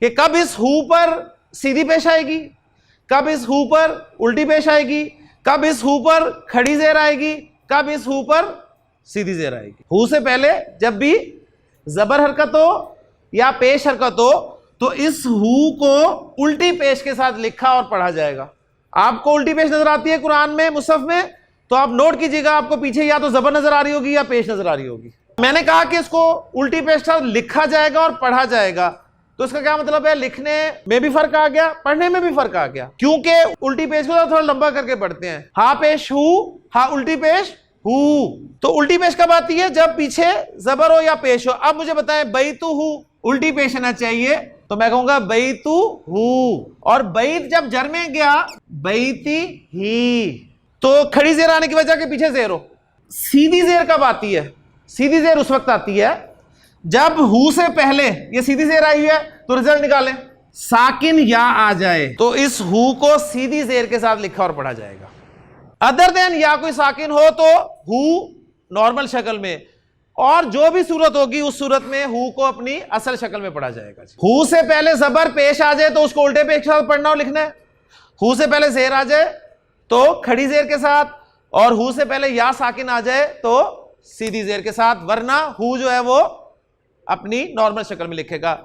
कि कब इस हु पर सीधी पेश आएगी, कब इस हु पर उल्टी पेश आएगी, कब इस हु पर खड़ी जेर आएगी, कब इस हु पर सीधी जेर आएगी। हु से पहले जब भी जबर हरकत हो या पेश हरकत हो तो इस हु को उल्टी पेश के साथ लिखा और पढ़ा जाएगा। आपको उल्टी पेश नजर आती है कुरान में, मुसहफ में, तो आप नोट कीजिएगा, आपको पीछे या तो जबर नजर आ रही होगी या पेश नजर आ रही होगी। मैंने कहा कि इसको उल्टी पेश के साथ लिखा जाएगा और पढ़ा जाएगा, तो इसका क्या मतलब है? लिखने में भी फर्क आ गया, पढ़ने में भी फर्क आ गया, क्योंकि उल्टी पेश को थोड़ा लंबा करके पढ़ते हैं। हा पेश हु, हा उल्टी पेश हु। तो उल्टी पेश कब आती है? जब पीछे जबर हो या पेश हो। अब मुझे बताएं, बैतु हु उल्टी पेश आना चाहिए, तो मैं कहूंगा बैतु हु। और बैत जब जर में गया बैती ही, तो खड़ी जेर आने की वजह के पीछे जेर हो। सीधी जेर कब आती है? सीधी जेर उस वक्त आती है जब हु से पहले ये सीधी जेर आई है, तो रिजल्ट निकालें, साकिन या आ जाए तो इस हु को सीधी जेर के साथ लिखा और पढ़ा जाएगा। अदर देन या कोई साकिन हो तो हु नॉर्मल शक्ल में, और जो भी सूरत होगी उस सूरत में हु को अपनी असल शक्ल में पढ़ा जाएगा। हु से पहले जबर पेश आ जाए तो उसको उल्टे पेश के साथ पढ़ना और लिखना है। हु से पहले जेर आ जाए तो खड़ी जेर के साथ, और हु से पहले या साकिन आ जाए तो सीधी जेर के साथ, वरना हु जो है वो अपनी नॉर्मल शक्ल में लिखेगा।